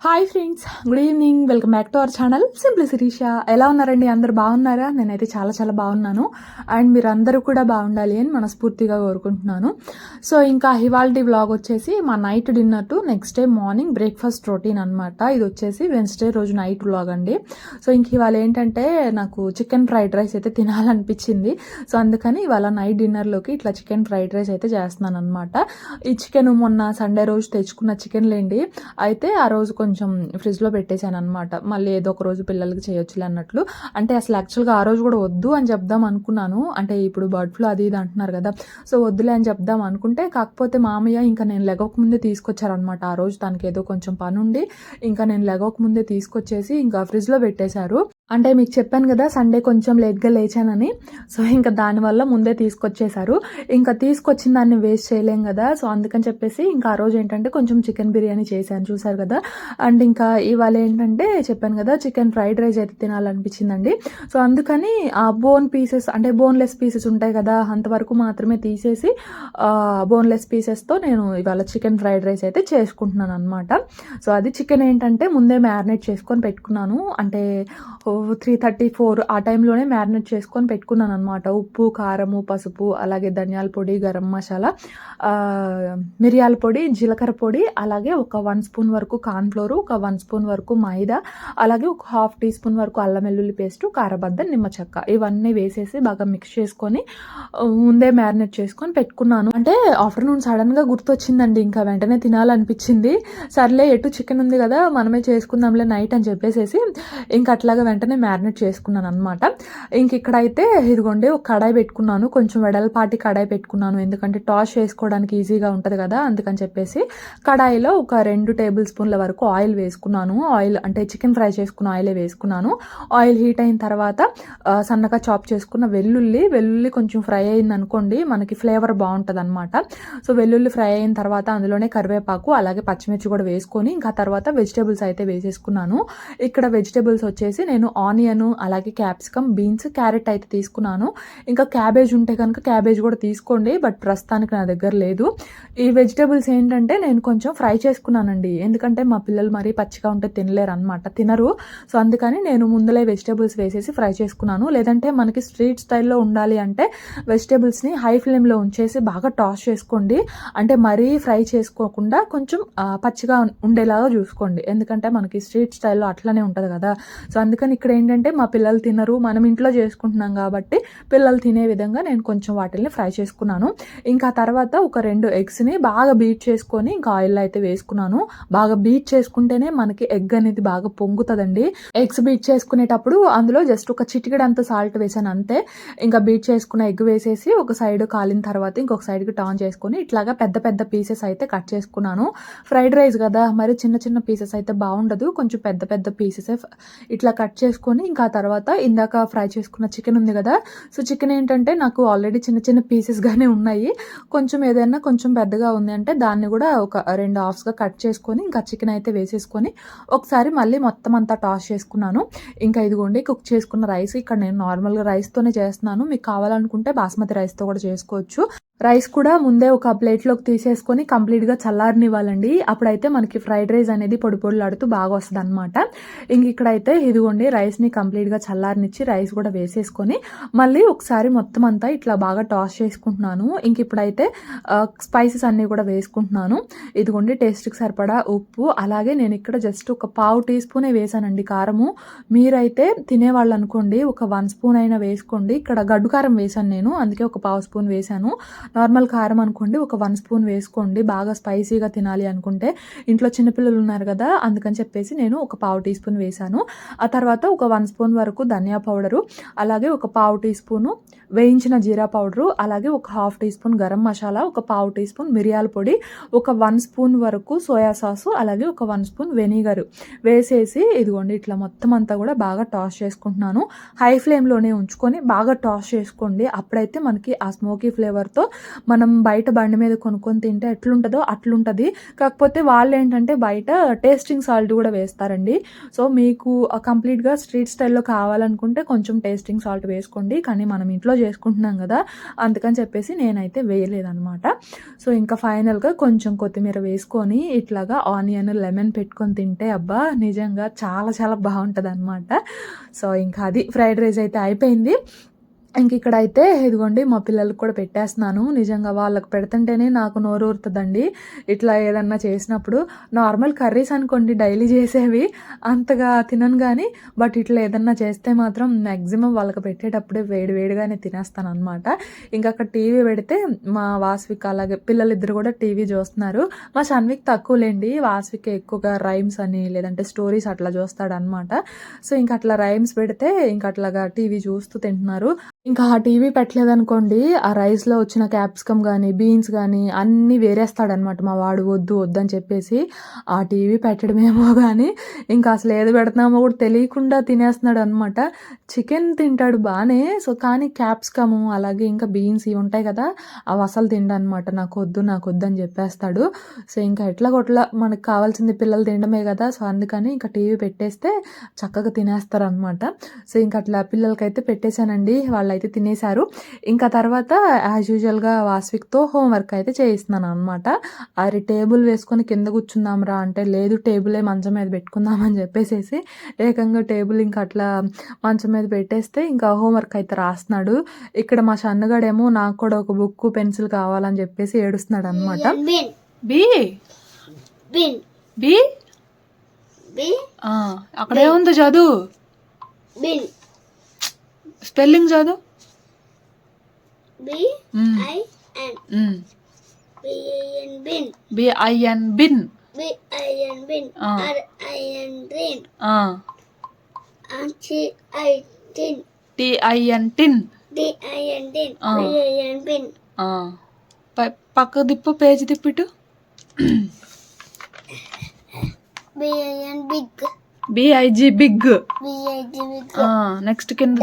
Hi friends, good evening. Welcome back to our channel simply Shirisha. ఎలా ఉన్నారండి? అందరు బాగున్నారా? నేనైతే చాలా చాలా బాగున్నాను. అండ్ మీరు అందరూ కూడా బాగుండాలి అని మనస్ఫూర్తిగా కోరుకుంటున్నాను. సో ఇంకా ఇవాల్టి వ్లాగ్ వచ్చేసి మా night dinner to next day morning breakfast routine అనమాట. ఇది వచ్చేసి వెన్స్డే రోజు నైట్ వ్లాగ్ అండి. సో ఇంక ఇవాళ ఏంటంటే నాకు చికెన్ ఫ్రైడ్ రైస్ అయితే తినాలనిపించింది. సో అందుకని ఇవాళ నైట్ డిన్నర్లోకి ఇట్లా చికెన్ ఫ్రైడ్ రైస్ అయితే చేస్తున్నాను అనమాట. ఈ చికెన్ మొన్న సండే రోజు తెచ్చుకున్న చికెన్ లేండి. అయితే ఆ రోజు కొంచెం ఫ్రిడ్జ్లో పెట్టేశాను అనమాట. మళ్ళీ ఏదో ఒక రోజు పిల్లలకి చేయొచ్చులే అన్నట్లు. అంటే అసలు యాక్చువల్గా ఆ రోజు కూడా వద్దు అని చెప్దాం అనుకున్నాను. అంటే ఇప్పుడు బర్డ్ ఫ్లూ అది ఇది అంటున్నారు కదా, సో వద్దులే అని చెప్దాం అనుకుంటే, కాకపోతే మామయ్య ఇంకా నేను లెగవక ముందే తీసుకొచ్చారనమాట. ఆ రోజు తనకి ఏదో కొంచెం పని ఉండి ఇంకా నేను లెగవక ముందే తీసుకొచ్చేసి ఇంకా ఫ్రిడ్జ్లో పెట్టేశారు. అంటే మీకు చెప్పాను కదా సండే కొంచెం లేట్గా లేచానని. సో ఇంకా దానివల్ల ముందే తీసుకొచ్చేశారు. ఇంకా తీసుకొచ్చిన దాన్ని వేస్ట్ చేయలేం కదా, సో అందుకని చెప్పేసి ఇంకా ఆ రోజు ఏంటంటే కొంచెం చికెన్ బిర్యానీ చేశాను, చూసారు కదా. అండ్ ఇంకా ఇవాళ ఏంటంటే చెప్పాను కదా చికెన్ ఫ్రైడ్ రైస్ అయితే తినాలనిపించిందండి. సో అందుకని ఆ బోన్ పీసెస్ అంటే బోన్లెస్ పీసెస్ ఉంటాయి కదా, అంతవరకు మాత్రమే తీసేసి బోన్లెస్ పీసెస్తో నేను ఇవాళ చికెన్ ఫ్రైడ్ రైస్ అయితే చేసుకుంటున్నాను అనమాట. సో అది చికెన్ ఏంటంటే ముందే మ్యారినేట్ చేసుకొని పెట్టుకున్నాను. అంటే 3:34 ఆ టైంలోనే మ్యారినేట్ చేసుకొని పెట్టుకున్నాను అనమాట. ఉప్పు, కారము, పసుపు, అలాగే ధనియాల పొడి, గరం మసాలా, మిరియాల పొడి, జీలకర్ర పొడి, అలాగే ఒక 1 స్పూన్ వరకు కార్న్ఫ్లోరు, ఒక 1 స్పూన్ వరకు మైదా, అలాగే ఒక 1/2 టీ స్పూన్ వరకు అల్లం వెల్లుల్లి పేస్టు, కారబద్ద, నిమ్మ చెక్క ఇవన్నీ వేసేసి బాగా మిక్స్ చేసుకొని ముందే మ్యారినేట్ చేసుకొని పెట్టుకున్నాను. అంటే ఆఫ్టర్నూన్ సడన్గా గుర్తొచ్చిందండి, ఇంకా వెంటనే తినాలనిపించింది. సర్లే ఎటు చికెన్ ఉంది కదా మనమే చేసుకుందాంలే నైట్ అని చెప్పేసేసి ఇంకా అట్లాగా వెంటనే మ్యారినేట్ చేసుకున్నాను అనమాట. ఇంక ఇక్కడైతే ఇదిగోండి ఒక కడాయి పెట్టుకున్నాను. కొంచెం వెడల్పాటి కడాయి పెట్టుకున్నాను, ఎందుకంటే టాస్ చేసుకోవడానికి ఈజీగా ఉంటుంది కదా అందుకని చెప్పేసి. కడాయిలో ఒక 2 టేబుల్ స్పూన్ల వరకు ఆయిల్ వేసుకున్నాను. ఆయిల్ అంటే చికెన్ ఫ్రై చేసుకున్న ఆయిలే వేసుకున్నాను. ఆయిల్ హీట్ అయిన తర్వాత సన్నగా చాప్ చేసుకున్న వెల్లుల్లి కొంచెం ఫ్రై అయింది అనుకోండి, మనకి ఫ్లేవర్ బాగుంటుంది అనమాట. సో వెల్లుల్లి ఫ్రై అయిన తర్వాత అందులోనే కరివేపాకు అలాగే పచ్చిమిర్చి కూడా వేసుకొని ఇంకా తర్వాత వెజిటేబుల్స్ అయితే వేసేసుకున్నాను. ఇక్కడ వెజిటేబుల్స్ వచ్చేసి నేను ఆనియన్ అలాగే క్యాప్సికమ్, బీన్స్, క్యారెట్ అయితే తీసుకున్నాను. ఇంకా క్యాబేజ్ ఉంటే కనుక క్యాబేజ్ కూడా తీసుకోండి, బట్ ప్రస్తుతానికి నా దగ్గర లేదు. ఈ వెజిటేబుల్స్ ఏంటంటే నేను కొంచెం ఫ్రై చేసుకున్నానండి, ఎందుకంటే మా పిల్లలు మరీ పచ్చిగా ఉంటే తినలేరు అనమాట, తినరు. సో అందుకని నేను ముందులే వెజిటేబుల్స్ వేసేసి ఫ్రై చేసుకున్నాను. లేదంటే మనకి స్ట్రీట్ స్టైల్లో ఉండాలి అంటే వెజిటేబుల్స్ని హై ఫ్లేమ్లో ఉంచేసి బాగా టాస్ చేసుకోండి. అంటే మరీ ఫ్రై చేసుకోకుండా కొంచెం పచ్చిగా ఉండేలాగా చూసుకోండి, ఎందుకంటే మనకి స్ట్రీట్ స్టైల్లో అట్లనే ఉంటుంది కదా. సో అందుకని ఇక్కడ ఏంటంటే మా పిల్లలు తినరు, మనం ఇంట్లో చేసుకుంటున్నాం కాబట్టి పిల్లలు తినే విధంగా నేను కొంచెం వాటిని ఫ్రై చేసుకున్నాను. ఇంకా తర్వాత ఒక 2 ఎగ్స్ని బాగా బీట్ చేసుకొని ఇంకా ఆయిల్లో అయితే వేసుకున్నాను. బాగా బీట్ చేసుకుంటేనే మనకి ఎగ్ అనేది బాగా పొంగుతుందండి. ఎగ్స్ బీట్ చేసుకునేటప్పుడు అందులో జస్ట్ ఒక చిటికెడంత సాల్ట్ వేసాను అంతే. ఇంకా బీట్ చేసుకున్న ఎగ్ వేసేసి ఒక సైడ్ కాలిన తర్వాత ఇంకొక సైడ్కి టర్న్ చేసుకొని ఇట్లాగా పెద్ద పెద్ద పీసెస్ అయితే కట్ చేసుకున్నాను. ఫ్రైడ్ రైస్ కదా, మరి చిన్న చిన్న పీసెస్ అయితే బాగుండదు, కొంచెం పెద్ద పెద్ద పీసెస్ ఇట్లా కట్ చేసుకొని ఇంకా తర్వాత ఇందాక ఫ్రై చేసుకున్న చికెన్ ఉంది కదా, సో చికెన్ ఏంటంటే నాకు ఆల్రెడీ చిన్న చిన్న పీసెస్గానే ఉన్నాయి. కొంచెం ఏదైనా కొంచెం పెద్దగా ఉంది అంటే దాన్ని కూడా ఒక 2 హాఫ్స్గా కట్ చేసుకొని ఇంకా చికెన్ అయితే వేసేసుకొని ఒకసారి మళ్ళీ మొత్తం అంతా టాస్ చేసుకున్నాను. ఇంకా ఇదిగోండి కుక్ చేసుకున్న రైస్. ఇక్కడ నేను నార్మల్గా రైస్తోనే చేస్తున్నాను, మీకు కావాలనుకుంటే బాస్మతి రైస్తో కూడా చేసుకోవచ్చు. రైస్ కూడా ముందే ఒక ప్లేట్లోకి తీసేసుకొని కంప్లీట్గా చల్లారనివ్వాలండి, అప్పుడైతే మనకి ఫ్రైడ్ రైస్ అనేది పొడి పొడిలాడుతూ బాగా వస్తుంది అనమాట. ఇంక ఇక్కడైతే ఇదిగోండి రైస్ని కంప్లీట్గా చల్లారనిచ్చి రైస్ కూడా వేసేసుకొని మళ్ళీ ఒకసారి మొత్తం అంతా ఇట్లా బాగా టాస్ చేసుకుంటున్నాను. ఇంక ఇప్పుడైతే స్పైసెస్ అన్నీ కూడా వేసుకుంటున్నాను. ఇదిగోండి టేస్ట్కి సరిపడా ఉప్పు, అలాగే నేను ఇక్కడ జస్ట్ ఒక 1/2 టీ స్పూనే వేసానండి కారము. మీరైతే తినేవాళ్ళు అనుకోండి ఒక 1 స్పూన్ అయినా వేసుకోండి. ఇక్కడ గడ్డు కారం వేసాను నేను, అందుకే ఒక 1/2 స్పూన్ వేసాను. నార్మల్ కారం అనుకోండి ఒక 1 స్పూన్ వేసుకోండి, బాగా స్పైసీగా తినాలి అనుకుంటే. ఇంట్లో చిన్నపిల్లలు ఉన్నారు కదా అందుకని చెప్పేసి నేను ఒక 1/2 టీ స్పూన్ వేసాను. ఆ తర్వాత ఒక 1 స్పూన్ వరకు ధనియా పౌడరు, అలాగే ఒక 1/2 టీ స్పూను వేయించిన జీరా పౌడరు, అలాగే ఒక 1/2 టీ స్పూన్ గరం మసాలా, ఒక 1/2 టీ స్పూన్ మిరియాల పొడి, ఒక 1 స్పూన్ వరకు సోయా సాసు, అలాగే ఒక 1 స్పూన్ వెనిగర్ వేసేసి ఇదిగోండి ఇట్లా మొత్తం అంతా కూడా బాగా టాస్ చేసుకుంటున్నాను. హై ఫ్లేమ్లోనే ఉంచుకొని బాగా టాస్ చేసుకోండి, అప్పుడైతే మనకి ఆ స్మోకీ ఫ్లేవర్తో మనం బయట బండి మీద కొనుక్కొని తింటే ఎట్లుంటుందో అట్లుంటుంది. కాకపోతే వాళ్ళు ఏంటంటే బయట టేస్టింగ్ సాల్ట్ కూడా వేస్తారండి. సో మీకు కంప్లీట్గా స్ట్రీట్ స్టైల్లో కావాలనుకుంటే కొంచెం టేస్టింగ్ సాల్ట్ వేసుకోండి. కానీ మనం ఇంట్లో చేసుకుంటున్నాం కదా, అందుకని చెప్పేసి నేనైతే వేయలేదనమాట. సో ఇంకా ఫైనల్గా కొంచెం కొత్తిమీర వేసుకొని ఇట్లాగా ఆనియన్ లెమన్ పెట్టుకొని తింటే అబ్బా నిజంగా చాలా చాలా బాగుంటుంది అనమాట. సో ఇంకా అది ఫ్రైడ్ రైస్ అయితే అయిపోయింది. ఇంక ఇక్కడైతే ఇదిగోండి మా పిల్లలకు కూడా పెట్టేస్తున్నాను. నిజంగా వాళ్ళకి పెడుతుంటేనే నాకు నోరు ఊరుతుందండి. ఇట్లా ఏదన్నా చేసినప్పుడు నార్మల్ కర్రీస్ అనుకోండి డైలీ చేసేవి అంతగా తినను కానీ, బట్ ఇట్లా ఏదన్నా చేస్తే మాత్రం మ్యాక్సిమం వాళ్ళకి పెట్టేటప్పుడే వేడి వేడిగానే తినేస్తాను అనమాట. ఇంకా అక్కడ టీవీ పెడితే మా వాస్విక్ అలాగే పిల్లలిద్దరు కూడా టీవీ చూస్తున్నారు. మా షన్విక్ తక్కువలేండి, వాస్విక్ ఎక్కువగా రైమ్స్ అని లేదంటే స్టోరీస్ అట్లా చూస్తాడు అనమాట. సో ఇంకా అట్లా రైమ్స్ పెడితే ఇంకా అట్లాగా టీవీ చూస్తూ తింటున్నారు. ఇంకా ఆ టీవీ పెట్టలేదనుకోండి, ఆ రైస్లో వచ్చిన క్యాప్సికమ్ కానీ బీన్స్ కానీ అన్నీ వేరేస్తాడనమాట మా వాడు. వద్దు వద్దని చెప్పేసి ఆ టీవీ పెట్టడమేమో కానీ ఇంకా అసలు ఏది పెడుతున్నామో కూడా తెలియకుండా తినేస్తున్నాడు అనమాట. చికెన్ తింటాడు బాగానే, సో కానీ క్యాప్సికము అలాగే ఇంకా బీన్స్ ఇవి ఉంటాయి కదా, అవి అసలు తిండు అనమాట. నాకు వద్దు అని చెప్పేస్తాడు. సో ఇంకా ఎట్లా కొట్లా మనకు కావాల్సింది పిల్లలు తినడమే కదా, సో అందుకని ఇంకా టీవీ పెట్టేస్తే చక్కగా తినేస్తారు అనమాట. సో ఇంకా అట్లా పిల్లలకైతే పెట్టేశానండి, వాళ్ళైతే తినేశారు. ఇంకా తర్వాత యాజ్ యూజువల్గా వాస్విక్తో హోంవర్క్ అయితే చేయిస్తున్నాను అనమాట. అరే టేబుల్ వేసుకొని కింద కూర్చుందాం రా అంటే, లేదు టేబులే మంచం మీద పెట్టుకుందామని చెప్పేసేసి ఏకంగా టేబుల్ ఇంకా అట్లా మంచం మీద పెట్టేస్తే ఇంకా హోంవర్క్ అయితే రాస్తున్నాడు. ఇక్కడ మా షన్నుగాడేమో నాకు కూడా ఒక బుక్ పెన్సిల్ కావాలని చెప్పేసి ఏడుస్తున్నాడు అనమాట. బి బి అక్కడే ఉంది చదువు, స్పెల్లింగ్ చదువు. B I N bin, T I N tin. పక్క దిప్పు, పేజ్ తిప్పిటు. B I G big. నెక్స్ట్ కింద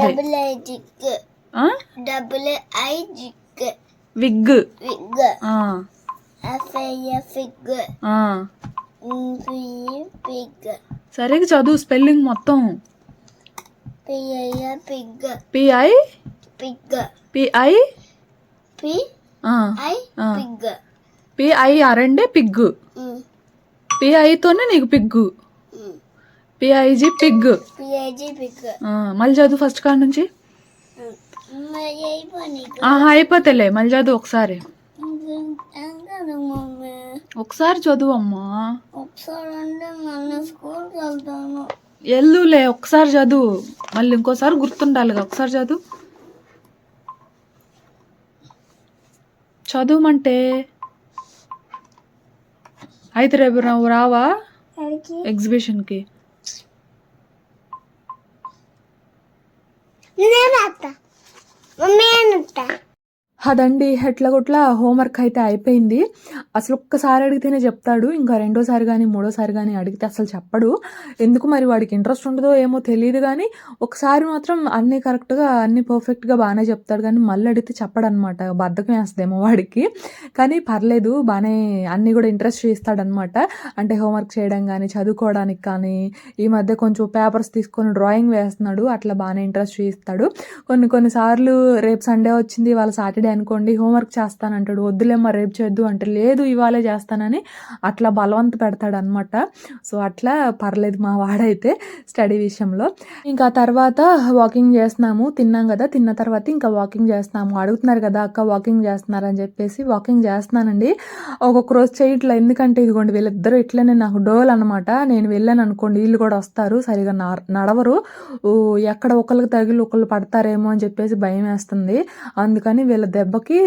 విగ్. సరిగ్గా చదువు స్పెల్లింగ్ మొత్తం. Pi పిఐఆర్ఎండే pig. పిఐతోనే నీకు పిగ్గు. పిఐజి పిగ్. మళ్ళీ చదువు ఫస్ట్ కాడ నుంచి. అయిపోతేలే మళ్ళీ చదువు ఒకసారి. ఒకసారి చదువు అమ్మా. ఎల్లులే ఒకసారి చదువు, మళ్ళీ ఇంకోసారి గుర్తుండాలిగా. ఒకసారి చదువు. చదువుమంటే అయితే రేపు రావా ఎగ్జిబిషన్కి? అదండి ఎట్లా కొట్లా హోంవర్క్ అయితే అయిపోయింది. అసలు ఒక్కసారి అడిగితేనే చెప్తాడు, ఇంకా రెండోసారి కానీ మూడోసారి కానీ అడిగితే అసలు చెప్పడు. ఎందుకు మరి వాడికి ఇంట్రెస్ట్ ఉండదో ఏమో తెలియదు కానీ ఒకసారి మాత్రం అన్నీ కరెక్ట్గా అన్నీ పర్ఫెక్ట్గా బాగానే చెప్తాడు, కానీ మళ్ళీ అడిగితే చెప్పడనమాట. బద్ధకం వేస్తుందేమో వాడికి, కానీ పర్లేదు బాగానే అన్నీ కూడా ఇంట్రెస్ట్ చూపిస్తాడనమాట. అంటే హోంవర్క్ చేయడం కానీ చదువుకోవడానికి కానీ, ఈ మధ్య కొంచెం పేపర్స్ తీసుకొని డ్రాయింగ్ వేస్తున్నాడు, అట్లా బాగానే ఇంట్రెస్ట్ చూపిస్తాడు. కొన్నిసార్లు రేపు సండే వచ్చింది, వాళ్ళ సాటర్డే అనుకోండి, హోంవర్క్ చేస్తానంటాడు. వద్దులేమ్మా రేపు చేద్దు అంటే, లేదు ఇవాళే చేస్తానని అట్లా బలవంత పెడతాడు అనమాట. సో అట్లా పర్లేదు మా వాడైతే స్టడీ విషయంలో. ఇంకా తర్వాత వాకింగ్ చేస్తున్నాము, తిన్నాం కదా, తిన్న తర్వాత ఇంకా వాకింగ్ చేస్తున్నాము. అడుగుతున్నారు కదా అక్క వాకింగ్ చేస్తున్నారని చెప్పేసి, వాకింగ్ చేస్తున్నానండి. ఒక్కొక్క రోజు చేయట్లా, ఎందుకంటే ఇదిగోండి వీళ్ళిద్దరూ ఇట్లనే నాకు డోల్ అనమాట. నేను వెళ్ళాను అనుకోండి వీళ్ళు కూడా వస్తారు, సరిగా నడవరు, ఎక్కడ ఒకరికి తగిలి ఒకళ్ళు పడతారేమో అని చెప్పేసి భయం వేస్తుంది. అందుకని వీళ్ళ దెబ్బకి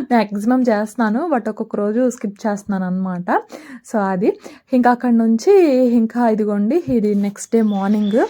మ్యాక్సిమం చేస్తున్నాను, బట్ ఒక్కొక్క రోజు స్కిప్ చేస్తున్నాను అనమాట. సో అది ఇంకా అక్కడ నుంచి ఇంకా ఇదిగోండి ఇది నెక్స్ట్ డే మార్నింగ్.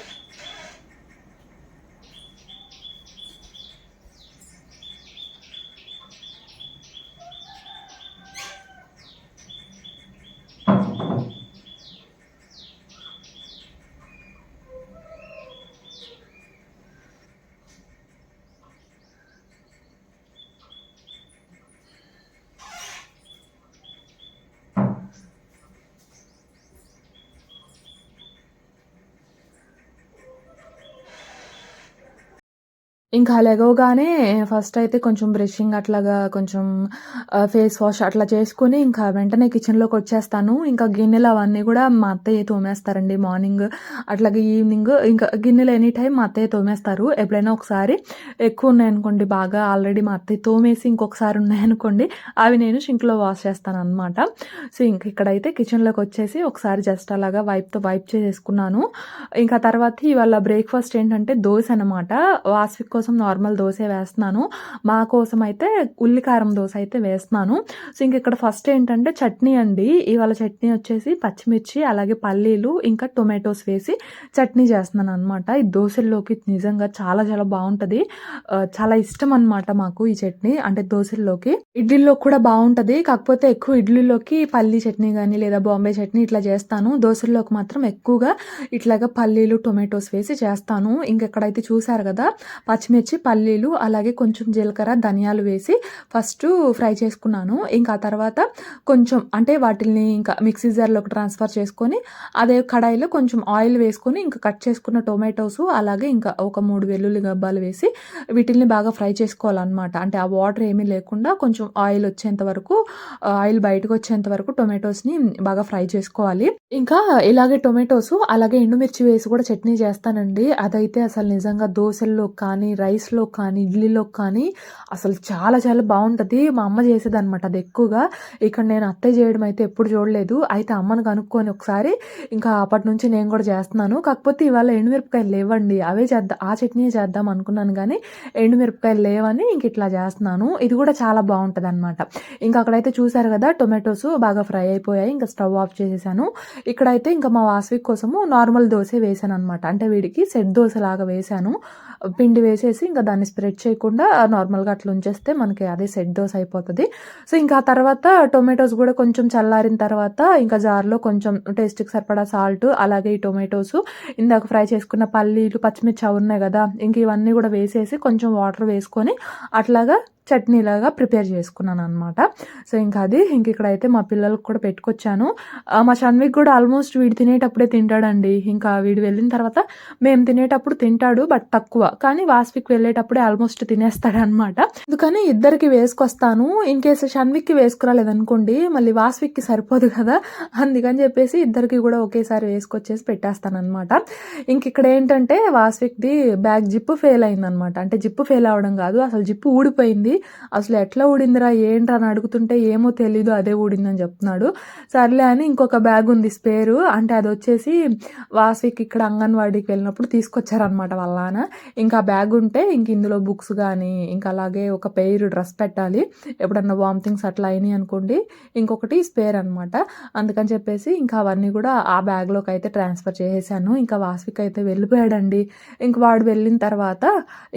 ఇంకా లెగవగానే ఫస్ట్ అయితే కొంచెం బ్రషింగ్ అట్లాగా కొంచెం ఫేస్ వాష్ అట్లా చేసుకొని ఇంకా వెంటనే కిచెన్లోకి వచ్చేస్తాను. ఇంకా గిన్నెలు అవన్నీ కూడా మా అత్తయ్య తోమేస్తారండి. మార్నింగ్ అట్లాగే ఈవినింగ్ ఇంకా గిన్నెలు ఎనీ టైం మా అత్తయ్య తోమేస్తారు. ఎప్పుడైనా ఒకసారి ఎక్కువ ఉన్నాయనుకోండి, బాగా ఆల్రెడీ మా అత్తయ్య తోమేసి ఇంకొకసారి ఉన్నాయనుకోండి, అవి నేను షింక్లో వాష్ చేస్తాను అనమాట. సో ఇంక ఇక్కడైతే కిచెన్లోకి వచ్చేసి ఒకసారి జస్ట్ అలాగా వైప్తో వైప్ చేసేసుకున్నాను. ఇంకా తర్వాత ఇవాళ బ్రేక్ఫాస్ట్ ఏంటంటే దోశ అనమాట. వాస్విక్ కోసం నార్మల్ దోశ వేస్తున్నాను, మా కోసం అయితే ఉల్లికారం దోశ అయితే వేస్తున్నాను. సో ఇంక ఇక్కడ ఫస్ట్ ఏంటంటే చట్నీ అండి. ఇవాళ చట్నీ వచ్చేసి పచ్చిమిర్చి అలాగే పల్లీలు ఇంకా టొమాటోస్ వేసి చట్నీ చేస్తున్నాను అనమాట. ఈ దోశల్లోకి నిజంగా చాలా చాలా బాగుంటుంది. చాలా ఇష్టం అనమాట మాకు ఈ చట్నీ, అంటే దోశల్లోకి. ఇడ్లీలో కూడా బాగుంటుంది, కాకపోతే ఎక్కువ ఇడ్లీలోకి పల్లీ చట్నీ కానీ లేదా బాంబే చట్నీ ఇట్లా చేస్తాను. దోశల్లోకి మాత్రం ఎక్కువగా ఇట్లాగా పల్లీలు టొమాటోస్ వేసి చేస్తాను. ఇంకెక్కడైతే చూసారు కదా, పచ్చిమిర్చి పల్లీలు అలాగే కొంచెం జీలకర్ర ధనియాలు వేసి ఫస్ట్ ఫ్రై చేసుకున్నాను. ఇంకా ఆ తర్వాత కొంచెం అంటే వాటిని ఇంకా మిక్సీ జార్లోకి ట్రాన్స్ఫర్ చేసుకొని అదే కడాయిలో కొంచెం ఆయిల్ వేసుకొని ఇంకా కట్ చేసుకున్న టొమాటోస్ అలాగే ఇంకా ఒక 3 వెల్లుల్లి గబ్బాలు వేసి వీటిల్ని బాగా ఫ్రై చేసుకోవాలన్నమాట. అంటే ఆ వాటర్ ఏమీ లేకుండా కొంచెం ఆయిల్ వచ్చేంత వరకు, ఆయిల్ బయటకు వచ్చేంత వరకు టొమాటోస్ని బాగా ఫ్రై చేసుకోవాలి. ఇంకా ఇలాగే టొమాటోస్ అలాగే ఎండుమిర్చి వేసి కూడా చట్నీ చేస్తానండి. అదైతే అసలు నిజంగా దోశల్లో కానీ రైస్లో కానీ ఇడ్లీలో కానీ అసలు చాలా చాలా బాగుంటుంది. మా అమ్మ చేసేది అనమాట అది ఎక్కువగా. ఇక్కడ నేను అత్తయ్య చేయడం అయితే ఎప్పుడు చూడలేదు. అయితే అమ్మను కనుక్కొని ఒకసారి ఇంకా అప్పటి నుంచి నేను కూడా చేస్తున్నాను. కాకపోతే ఇవాళ ఎండుమిరపకాయలు లేవండి, అవే చేద్దాం, ఆ చట్నీ చేద్దాం అనుకున్నాను కానీ ఎండుమిరపకాయలు లేవని ఇంక ఇట్లా చేస్తున్నాను. ఇది కూడా చాలా బాగుంటుంది అనమాట. ఇంకా అక్కడైతే చూసారు కదా, టొమాటోస్ బాగా ఫ్రై అయిపోయాయి. ఇంకా స్టవ్ ఆఫ్ చేసేసాను. ఇక్కడైతే ఇంకా మా వాస్విక్ కోసము నార్మల్ దోశ వేసాను అనమాట. అంటే వీడికి సెట్ దోశ లాగా వేసాను. పిండి వేసేసి ఇంకా దాన్ని స్ప్రెడ్ చేయకుండా నార్మల్గా అట్లా ఉంచేస్తే మనకి అదే సెట్ దోశ అయిపోతుంది. సో ఇంకా ఆ తర్వాత టొమాటోస్ కూడా కొంచెం చల్లారిన తర్వాత ఇంకా జార్లో కొంచెం టేస్ట్కి సరిపడా సాల్ట్ అలాగే ఈ టొమాటోస్ ఇందాక ఫ్రై చేసుకున్న పల్లీలు పచ్చిమిర్చి అవి ఉన్నాయి కదా, ఇంక ఇవన్నీ కూడా వేసేసి కొంచెం వాటర్ వేసుకొని అట్లాగా చట్నీలాగా ప్రిపేర్ చేసుకున్నాను అనమాట. సో ఇంకా అది ఇంక ఇక్కడైతే మా పిల్లలకు కూడా పెట్టుకొచ్చాను. మా షన్విక్ కూడా ఆల్మోస్ట్ వీడు తినేటప్పుడే తింటాడండి. ఇంకా వీడు వెళ్ళిన తర్వాత మేము తినేటప్పుడు తింటాడు, బట్ తక్కువ. కానీ వాస్విక్ వెళ్ళేటప్పుడే ఆల్మోస్ట్ తినేస్తాడు అనమాట. అందుకని ఇద్దరికి వేసుకొస్తాను. ఇన్ కేసు షన్విక్కి వేసుకురాలేదనుకోండి మళ్ళీ వాస్విక్కి సరిపోదు కదా, అందుకని చెప్పేసి ఇద్దరికి కూడా ఒకేసారి వేసుకొచ్చేసి పెట్టేస్తాను అనమాట. ఇంక ఇక్కడ ఏంటంటే వాస్విక్ది బ్యాగ్ జిప్పు ఫెయిల్ అయిందనమాట. అంటే జిప్పు ఫెయిల్ అవడం కాదు, అసలు జిప్పు ఊడిపోయింది. అసలు ఎట్లా ఊడిందిరా ఏంట్రా అని అడుగుతుంటే ఏమో తెలీదు, అదే ఊడిందని చెప్తున్నాడు. సర్లే అని ఇంకొక బ్యాగ్ ఉంది స్పేరు, అంటే అది వచ్చేసి వాస్విక్ ఇక్కడ అంగన్వాడీకి వెళ్ళినప్పుడు తీసుకొచ్చారనమాట వాళ్ళ నాన్న. ఇంకా బ్యాగ్ ఉంటే ఇంక ఇందులో బుక్స్ కానీ ఇంకా అలాగే ఒక పెయిర్ డ్రెస్ పెట్టాలి, ఎప్పుడన్నా వామిటింగ్స్ అట్లా అయినాయి అనుకోండి, ఇంకొకటి స్పేర్ అనమాట. అందుకని చెప్పేసి ఇంకా అవన్నీ కూడా ఆ బ్యాగ్లోకి అయితే ట్రాన్స్ఫర్ చేసేసాను. ఇంకా వాస్విక్ అయితే వెళ్ళిపోయాడండి. ఇంక వాడు వెళ్ళిన తర్వాత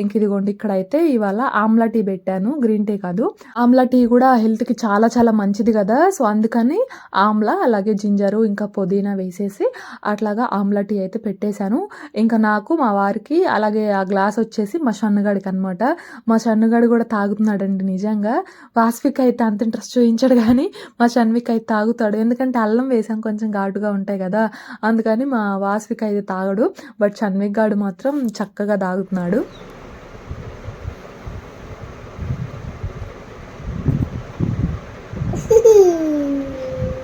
ఇంక ఇదిగోండి ఇక్కడైతే ఇవాళ ఆమ్లా టీ పెట్టాను, గ్రీన్ టీ కాదు. ఆమ్లా టీ కూడా హెల్త్కి చాలా చాలా మంచిది కదా, సో అందుకని ఆమ్లా అలాగే జింజరు ఇంకా పుదీనా వేసేసి అట్లాగా ఆమ్లా టీ అయితే పెట్టేశాను. ఇంకా నాకు మా వారికి అలాగే ఆ గ్లాస్ వచ్చేసి మా షన్నుగాడికి అనమాట. మా షన్నుగాడు కూడా తాగుతున్నాడండి. నిజంగా వాస్విక్ అయితే అంత ఇంట్రెస్ట్ చూపించాడు కానీ మా షన్విక్ అయితే తాగుతాడు, ఎందుకంటే అల్లం వేసాం కొంచెం ఘాటుగా ఉంటాయి కదా, అందుకని మా వాస్విక్ అయితే తాగడు. బట్ షన్విక్ గాడు మాత్రం చక్కగా తాగుతున్నాడు.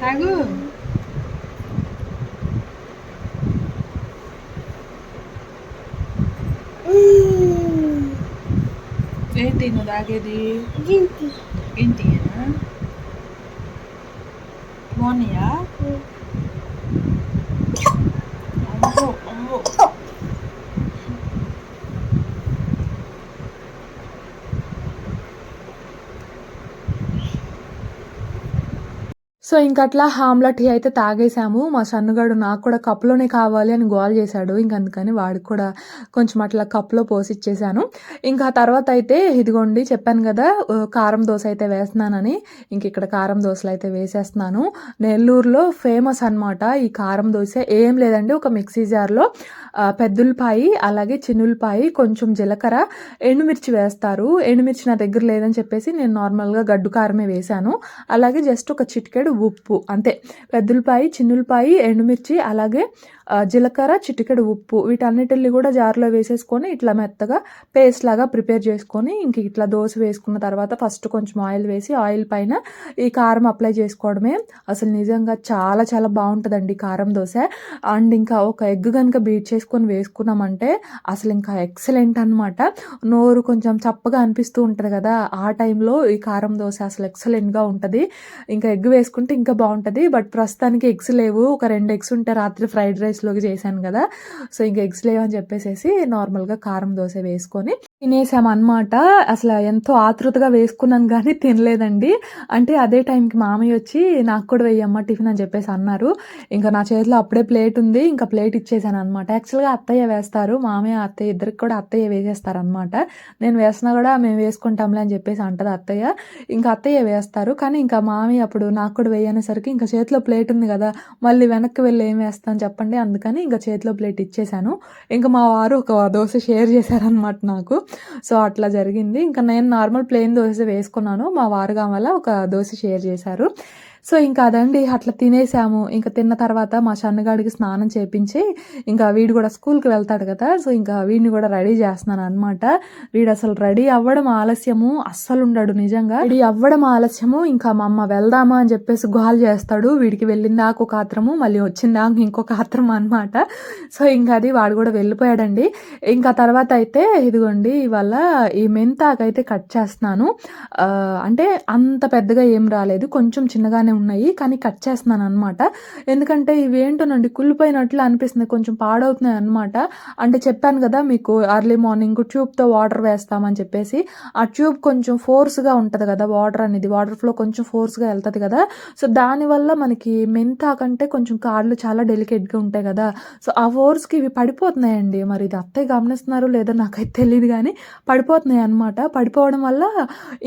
తాగు ఏంటి నువ్వు తాగేది? ఏంటినా బాగున్నాయా? అమ్మో అమ్మో. సో ఇంక అట్లా ఆమ్లా టీ అయితే తాగేసాము. మా సన్నుగాడు నాకు కూడా కప్లోనే కావాలి అని గోల్ చేశాడు. ఇంక అందుకని వాడికి కూడా కొంచెం అట్లా కప్లో పోసిచ్చేసాను. ఇంకా తర్వాత అయితే ఇదిగోండి చెప్పాను కదా కారం దోశ అయితే వేస్తున్నానని, ఇంక ఇక్కడ కారం దోశలు అయితే వేసేస్తున్నాను. నెల్లూరులో ఫేమస్ అనమాట ఈ కారం దోశ. ఏం లేదండి, ఒక మిక్సీ జార్లో పెద్దులపాయి అలాగే చిన్నులపాయి కొంచెం జీలకర్ర ఎండుమిర్చి వేస్తారు. ఎండుమిర్చి నా దగ్గర లేదని చెప్పేసి నేను నార్మల్గా గడ్డు కారమే వేశాను. అలాగే జస్ట్ ఒక చిటికెడు ఉప్పు అంతే. పెద్దులపాయి చిన్నులపాయి ఎండుమిర్చి అలాగే జీలకర్ర, చిటికెడు ఉప్పు వీటన్నిటిని కూడా జార్లో వేసేసుకొని ఇట్లా మెత్తగా పేస్ట్ లాగా ప్రిపేర్ చేసుకొని ఇంక ఇట్లా దోశ వేసుకున్న తర్వాత ఫస్ట్ కొంచెం ఆయిల్ వేసి ఆయిల్ పైన ఈ కారం అప్లై చేసుకోవడమే. అసలు నిజంగా చాలా చాలా బాగుంటుందండి కారం దోశ. అండ్ ఇంకా ఒక ఎగ్ కనుక బీట్ చేసుకొని వేసుకున్నామంటే అసలు ఇంకా ఎక్సలెంట్ అనమాట. నోరు కొంచెం చప్పగా అనిపిస్తూ ఉంటుంది కదా, ఆ టైంలో ఈ కారం దోశ అసలు ఎక్సలెంట్గా ఉంటుంది. ఇంకా ఎగ్ వేసుకుంటే ఇంకా బాగుంటుంది. బట్ ప్రస్తుతానికి ఎగ్స్ లేవు. ఒక 2 ఎగ్స్ ఉంటే రాత్రి ఫ్రైడ్ రైస్లోకి చేశాను కదా, సో ఇంకా ఎగ్స్ లేవని చెప్పేసి నార్మల్గా కారం దోశ వేసుకొని తినేసామన్నమాట. అసలు ఎంతో ఆతృతగా వేసుకున్నాను కానీ తినలేదండి. అంటే అదే టైంకి మామయ్య వచ్చి నాకు కూడా వెయ్యమ్మ టిఫిన్ అని చెప్పేసి అన్నారు. ఇంకా నా చేతిలో అప్పుడే ప్లేట్ ఉంది, ఇంకా ప్లేట్ ఇచ్చేసాను అనమాట. యాక్చువల్గా అత్తయ్య వేస్తారు, మామయ్య అత్తయ్య ఇద్దరికి కూడా అత్తయ్య వేసేస్తారనమాట. నేను వేసినా కూడా మేము వేసుకుంటాంలే అని చెప్పేసి అంటది అత్తయ్య. ఇంకా అత్తయ్య వేస్తారు, కానీ ఇంకా మామయ్య అప్పుడు నాకు కూడా వేయనేసరికి ఇంకా చేతిలో ప్లేట్ ఉంది కదా, మళ్ళీ వెనక్కి వెళ్ళి ఏం వేస్తాను చెప్పండి, అందుకని ఇంకా చేతిలో ప్లేట్ ఇచ్చేసాను. ఇంకా మా వారు ఒక దోశ షేర్ చేశారనమాట నాకు. సో అట్లా జరిగింది. ఇంకా నేను నార్మల్ ప్లెయిన్ దోశ వేసుకున్నాను, మా వారు కావాల ఒక దోశ షేర్ చేశారు. సో ఇంకా అదండి, అట్లా తినేసాము. ఇంకా తిన్న తర్వాత మా సన్నగాడికి స్నానం చేపించి ఇంకా వీడు కూడా స్కూల్కి వెళ్తాడు కదా, సో ఇంకా వీడిని కూడా రెడీ చేస్తున్నాను అనమాట. వీడు అసలు రెడీ అవ్వడం ఆలస్యము అస్సలు ఉండడు. నిజంగా రెడీ అవ్వడం ఆలస్యము. ఇంకా మా అమ్మ వెళ్దామా అని చెప్పేసి గోల్ చేస్తాడు. వీడికి వెళ్ళిందాక ఒక ఆత్రము, మళ్ళీ వచ్చిందాక ఇంకొక ఆత్రం అనమాట. సో ఇంకా అది వాడు కూడా వెళ్ళిపోయాడండి. ఇంకా తర్వాత అయితే ఇదిగోండి ఇవాళ ఈ మెంతాకైతే కట్ చేస్తున్నాను. అంటే అంత పెద్దగా ఏం రాలేదు, కొంచెం చిన్నగానే ఉన్నాయి, కానీ కట్ చేస్తున్నాను అనమాట. ఎందుకంటే ఇవేంటోనండి కుళ్ళిపోయినట్లు అనిపిస్తుంది, కొంచెం పాడవుతున్నాయి అనమాట. అంటే చెప్పాను కదా మీకు ఎర్లీ మార్నింగ్ ట్యూబ్తో వాటర్ వేస్తామని చెప్పేసి, ఆ ట్యూబ్ కొంచెం ఫోర్స్గా ఉంటుంది కదా, వాటర్ ఫ్లో కొంచెం ఫోర్స్గా వెళ్తుంది కదా, సో దానివల్ల మనకి మెంతాకంటే కొంచెం కాళ్ళు చాలా డెలికేట్గా ఉంటాయి కదా, సో ఆ ఫోర్స్కి ఇవి పడిపోతున్నాయండి. మరి ఇది అత్తయ్య గమనిస్తున్నారు లేదో నాకైతే తెలియదు, కానీ పడిపోతున్నాయి అనమాట. పడిపోవడం వల్ల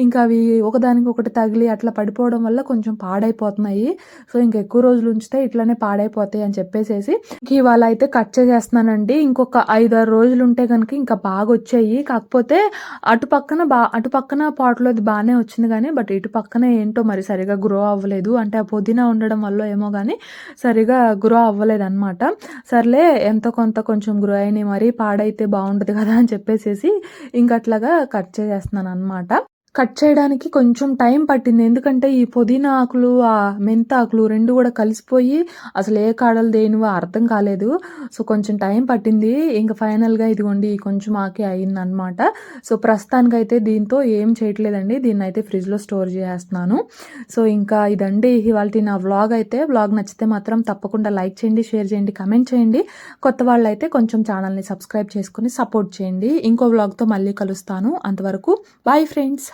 ఇంకా అవి ఒకదానికి ఒకటి తగిలి అట్లా పడిపోవడం వల్ల కొంచెం పాడైపోతున్నాయి. సో ఇంకా ఎక్కువ రోజులు ఉంచితే ఇట్లానే పాడైపోతాయి అని చెప్పేసి ఇవాళ అయితే కట్ చేసేస్తున్నానండి. ఇంకొక 5-6 రోజులు ఉంటే కనుక ఇంకా బాగా వచ్చాయి. కాకపోతే అటు పక్కన పాట్లోది బాగానే వచ్చింది కానీ, బట్ ఇటు పక్కన ఏంటో మరి సరిగా గ్రో అవ్వలేదు. అంటే ఆ పుదీనా ఉండడం వల్ల ఏమో కానీ సరిగా గ్రో అవ్వలేదు అనమాట. సర్లే ఎంతో కొంత కొంచెం గ్రో అయినాయి, మరీ పాడైతే బాగుంటుంది కదా అని చెప్పేసి ఇంకట్లాగా కట్ చేసేస్తున్నాను అనమాట. కట్ చేయడానికి కొంచెం టైం పట్టింది, ఎందుకంటే ఈ పుదీనా ఆకులు ఆ మెంతాకులు రెండు కూడా కలిసిపోయి అసలు ఏ కాడలు దేనివో అర్థం కాలేదు. సో కొంచెం టైం పట్టింది. ఇంకా ఫైనల్గా ఇదిగోండి కొంచెం ఆకే అయిందనమాట. సో ప్రస్తుతానికైతే దీంతో ఏం చేయట్లేదండి, దీన్ని అయితే ఫ్రిడ్జ్లో స్టోర్ చేస్తున్నాను. సో ఇంకా ఇదండి ఇవాళ నా వ్లాగ్. అయితే వ్లాగ్ నచ్చితే మాత్రం తప్పకుండా లైక్ చేయండి, షేర్ చేయండి, కమెంట్ చేయండి. కొత్త వాళ్ళు అయితే కొంచెం ఛానల్ని సబ్స్క్రైబ్ చేసుకుని సపోర్ట్ చేయండి. ఇంకో వ్లాగ్తో మళ్ళీ కలుస్తాను. అంతవరకు బాయ్ ఫ్రెండ్స్.